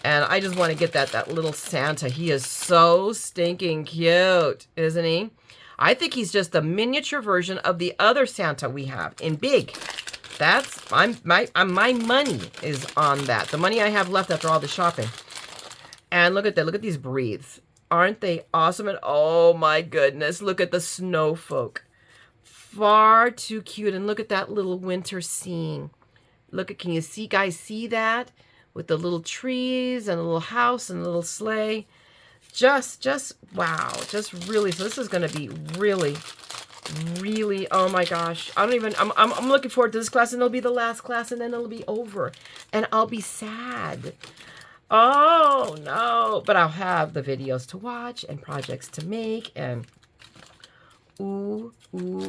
And I just want to get that little Santa. He is so stinking cute, isn't he? I think he's just a miniature version of the other Santa we have in big. That's, my money is on that. The money I have left after all the shopping. And look at that. Look at these breathes. Aren't they awesome? And oh my goodness, look at the snow folk. Far too cute. And look at that little winter scene. Look at, can you see, guys, see that? With the little trees and a little house and a little sleigh. Just, wow. Just really, so this is going to be really, really, oh my gosh. I'm looking forward to this class, and it'll be the last class, and then it'll be over. And I'll be sad. Oh no, but I'll have the videos to watch and projects to make, and ooh,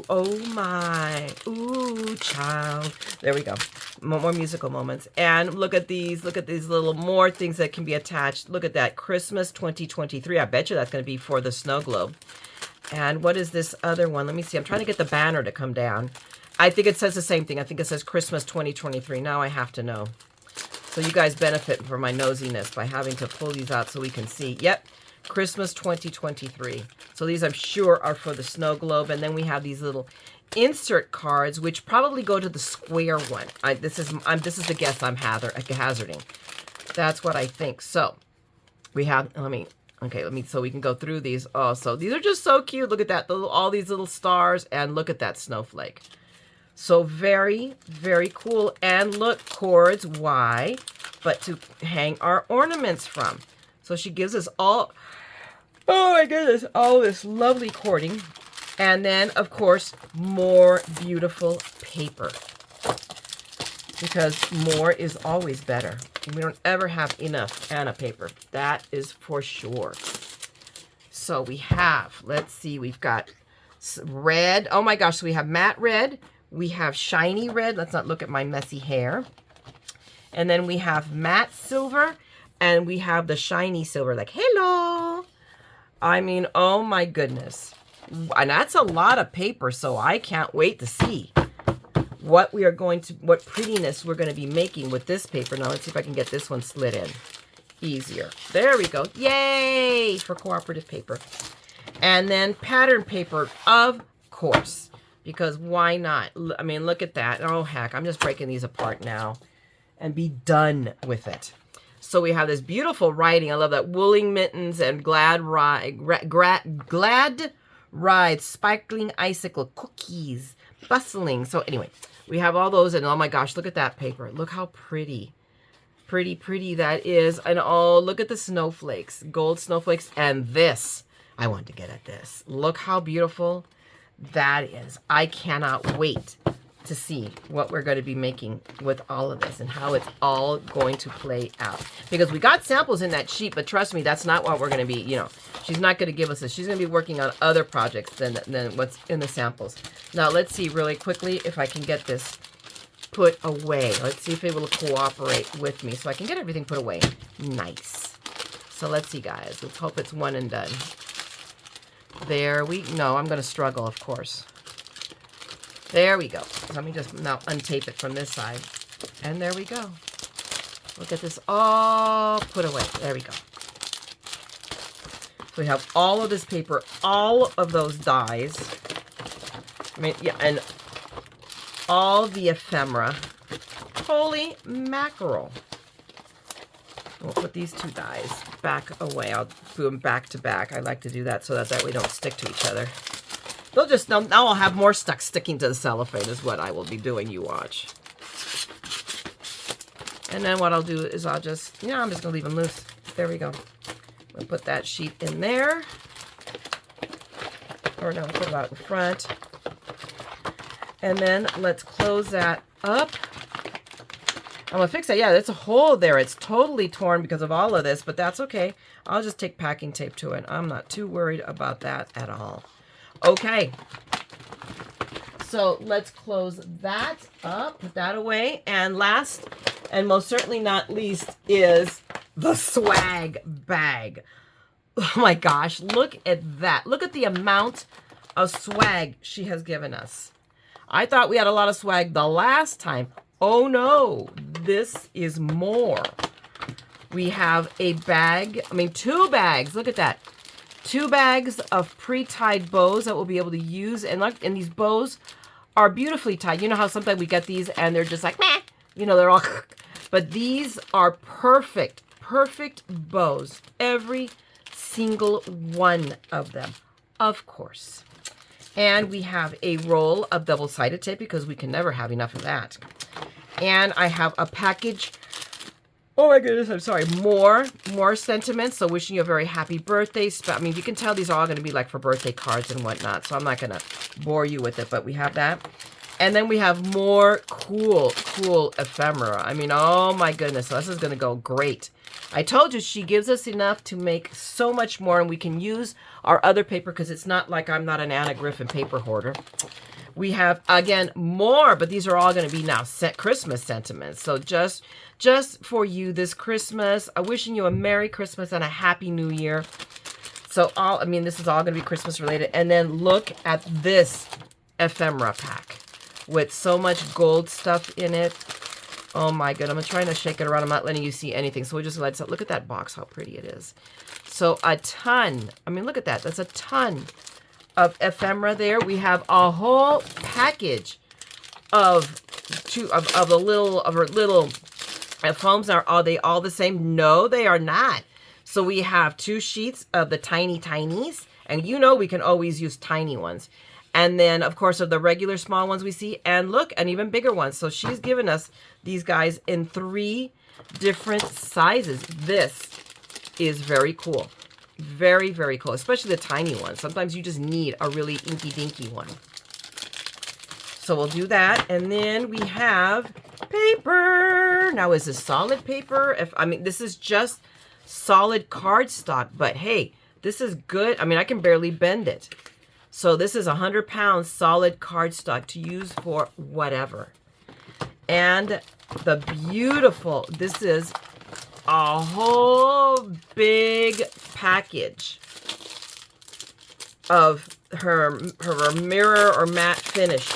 oh my, ooh, child. There we go. More musical moments. And look at these little more things that can be attached. Look at that, Christmas 2023. I bet you that's going to be for the snow globe. And what is this other one? Let me see. I'm trying to get the banner to come down. I think it says the same thing. I think it says Christmas 2023. Now I have to know. So you guys benefit from my nosiness by having to pull these out so we can see. Yep, Christmas 2023. So these I'm sure are for the snow globe. And then we have these little insert cards, which probably go to the square one. This is the guess I'm hazarding. That's what I think. So we have, so we can go through these. Oh, so these are just so cute. Look at that, all these little stars, and look at that snowflake. So very, very cool. And look, cords, why? But to hang our ornaments from. So she gives us all, oh my goodness, all this lovely cording. And then, of course, more beautiful paper. Because more is always better. We don't ever have enough Anna paper. That is for sure. So we have, let's see, we've got red. Oh my gosh, so we have matte red. We have shiny red. Let's not look at my messy hair. And then we have matte silver. And we have the shiny silver. Like, hello. I mean, oh my goodness. And that's a lot of paper. So I can't wait to see what prettiness we're going to be making with this paper. Now let's see if I can get this one slid in. Easier. There we go. Yay for cooperative paper. And then pattern paper, of course. Because why not? I mean, look at that. Oh, heck. I'm just breaking these apart now. And be done with it. So we have this beautiful writing. I love that. Wooling mittens and glad ride, sparkling icicle, cookies, bustling. So anyway, we have all those. And oh my gosh, look at that paper. Look how pretty. Pretty that is. And oh, look at the snowflakes. Gold snowflakes. And this. I want to get at this. Look how beautiful that is. I cannot wait to see what we're going to be making with all of this and how it's all going to play out. Because we got samples in that sheet, but trust me, that's not what we're going to be, you know, she's not going to give us this. She's going to be working on other projects than what's in the samples. Now, let's see really quickly if I can get this put away. Let's see if it will cooperate with me so I can get everything put away. Nice. So let's see, guys. Let's hope it's one and done. There we go. I'm going to struggle, of course. There we go. Let me just now untape it from this side. And there we go. Look at this all put away. There we go. So we have all of this paper, all of those dies. I mean, yeah, and all the ephemera. Holy mackerel. We'll put these two dies back away. I'll do them back to back. I like to do that so that way don't stick to each other. They'll just, now I'll have more stuff sticking to the cellophane is what I will be doing, you watch. And then what I'll do is I'll just, yeah, I'm just going to leave them loose. There we go. We'll put that sheet in there. Or no, put it out in front. And then let's close that up. I'm going to fix it. Yeah, there's a hole there. It's totally torn because of all of this, but that's okay. I'll just take packing tape to it. I'm not too worried about that at all. Okay, so let's close that up, put that away. And last and most certainly not least is the swag bag. Oh my gosh, look at that. Look at the amount of swag she has given us. I thought we had a lot of swag the last time. Oh no, this is more. We have a bag, I mean 2 bags, look at that. 2 bags of pre-tied bows that we'll be able to use. And look, and these bows are beautifully tied. You know how sometimes we get these and they're just like, meh. You know, they're all, but these are perfect, perfect bows. Every single one of them, of course. And we have a roll of double-sided tape because we can never have enough of that. And I have a package. Oh my goodness, I'm sorry. More sentiments. So wishing you a very happy birthday. I mean, you can tell these are all going to be like for birthday cards and whatnot. So I'm not going to bore you with it, but we have that. And then we have more cool ephemera. I mean, oh my goodness. So this is going to go great. I told you she gives us enough to make so much more, and we can use our other paper because it's not like I'm not an Anna Griffin paper hoarder. We have, again, more, but these are all going to be now Christmas sentiments. So just for you this Christmas, I'm wishing you a Merry Christmas and a Happy New Year. So this is all going to be Christmas related. And then look at this ephemera pack with so much gold stuff in it. Oh my goodness, I'm trying to shake it around. I'm not letting you see anything. So we just look at that box, how pretty it is. So a ton, I mean, look at that. That's a ton of ephemera there. We have a whole package of our little foams. Are they all the same? No, they are not. So we have 2 sheets of the tiny tinies, and you know we can always use tiny ones. And then, of course, of the regular small ones we see, and look, an even bigger one. So she's given us these guys in 3 different sizes. This is very cool. Very, very cool, especially the tiny ones. Sometimes you just need a really inky-dinky one. So we'll do that. And then we have paper. Now, is this solid paper? This is just solid cardstock, but hey, this is good. I mean, I can barely bend it. So this is 100 pounds solid cardstock to use for whatever. And the beautiful, this is a whole big package of her mirror or matte finish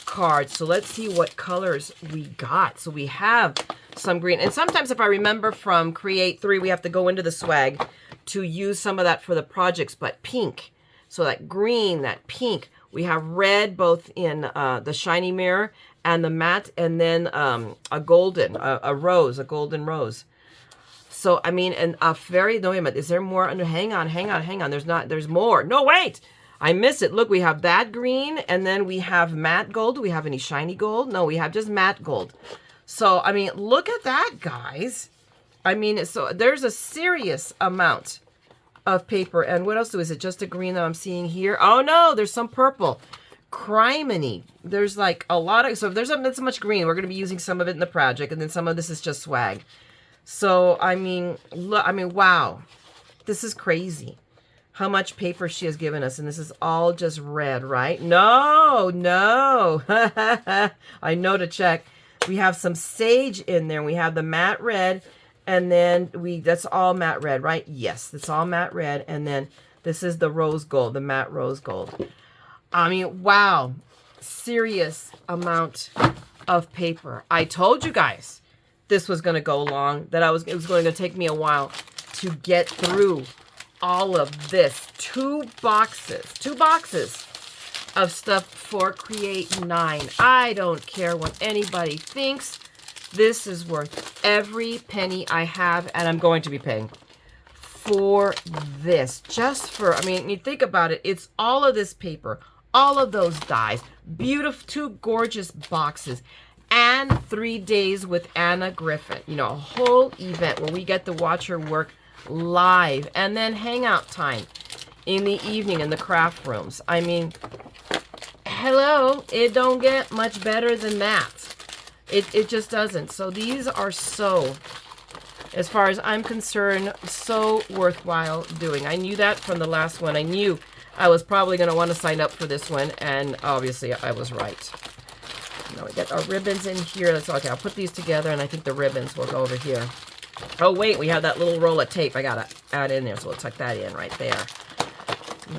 cards. So let's see what colors we got. So we have some green. And sometimes if I remember from Create 3, we have to go into the swag to use some of that for the projects, but pink. So that green, that pink. We have red both in the shiny mirror and the matte, and then a golden rose. So, I mean, and no, wait a minute. Is there more? Hang on. There's more. No, wait. I miss it. Look, we have that green, and then we have matte gold. Do we have any shiny gold? No, we have just matte gold. So, I mean, look at that, guys. I mean, so there's a serious amount of paper. And what else is it? Just a green that I'm seeing here? Oh, no, there's some purple. criminy. There's like a lot of, so if there's not so much green, we're going to be using some of it in the project, and then some of this is just swag. So, I mean, look, I mean, wow. This is crazy how much paper she has given us, and this is all just red, right? No, no. I know to check. We have some sage in there. We have the matte red, and then that's all matte red, right? Yes, that's all matte red, and then this is the rose gold, the matte rose gold. I mean, wow. Serious amount of paper. I told you guys this was going to go long, that it was going to take me a while to get through all of this. Two boxes of stuff for Create 9. I don't care what anybody thinks. This is worth every penny I have, and I'm going to be paying for this. Just for, I mean, you think about it, it's all of this paper, all of those dies, beautiful, two gorgeous boxes, and 3 days with Anna Griffin. You know, a whole event where we get to watch her work live, and then hangout time in the evening in the craft rooms. I mean, hello, it don't get much better than that. It just doesn't. So these are so, as far as I'm concerned, so worthwhile doing. I knew that from the last one. I knew I was probably going to want to sign up for this one, and obviously I was right. Now we got our ribbons in here. That's okay. I'll put these together, and I think the ribbons will go over here. Oh, wait, we have that little roll of tape I got to add in there, so we'll tuck that in right there.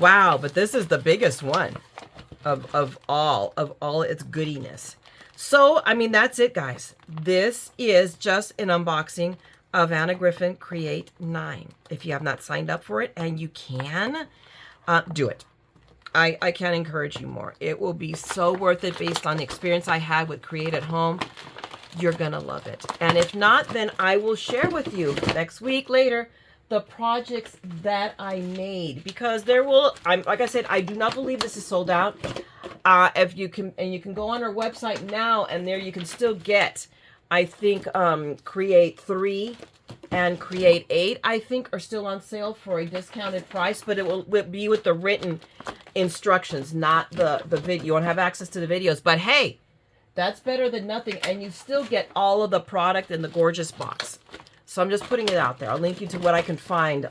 Wow, but this is the biggest one of all its goodiness. So, I mean, that's it, guys. This is just an unboxing of Anna Griffin Create 9. If you have not signed up for it, and you can, do it. I can't encourage you more. It will be so worth it based on the experience I had with Create at Home. You're going to love it. And if not, then I will share with you next week later the projects that I made, because there will, like I said, I do not believe this is sold out. If you can, and you can go on our website now, and there you can still get, I think, Create 3 and Create 8, I think, are still on sale for a discounted price, but it will be with the written instructions, not the video. You won't have access to the videos, but hey, that's better than nothing, and you still get all of the product in the gorgeous box. So I'm just putting it out there. I'll link you to what I can find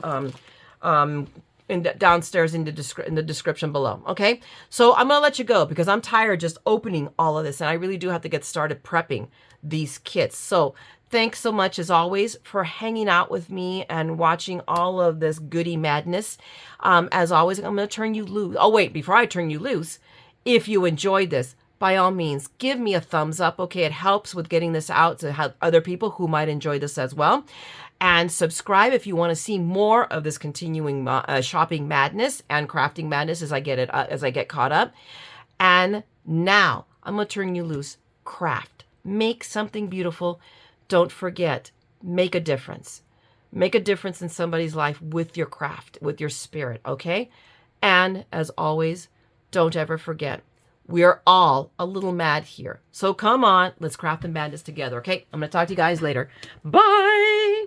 downstairs in the description below. Okay, so I'm gonna let you go because I'm tired just opening all of this, and I really do have to get started prepping these kits. So thanks so much, as always, for hanging out with me and watching all of this goody madness. As always, I'm gonna turn you loose. Oh wait, before I turn you loose, if you enjoyed this, by all means, give me a thumbs up. Okay, it helps with getting this out to have other people who might enjoy this as well. And subscribe if you want to see more of this continuing shopping madness and crafting madness as I get caught up. And now I'm gonna turn you loose. Craft, make something beautiful. Don't forget, make a difference. Make a difference in somebody's life with your craft, with your spirit. Okay, and as always, don't ever forget, we are all a little mad here. So come on, let's craft the madness together, okay? I'm going to talk to you guys later. Bye!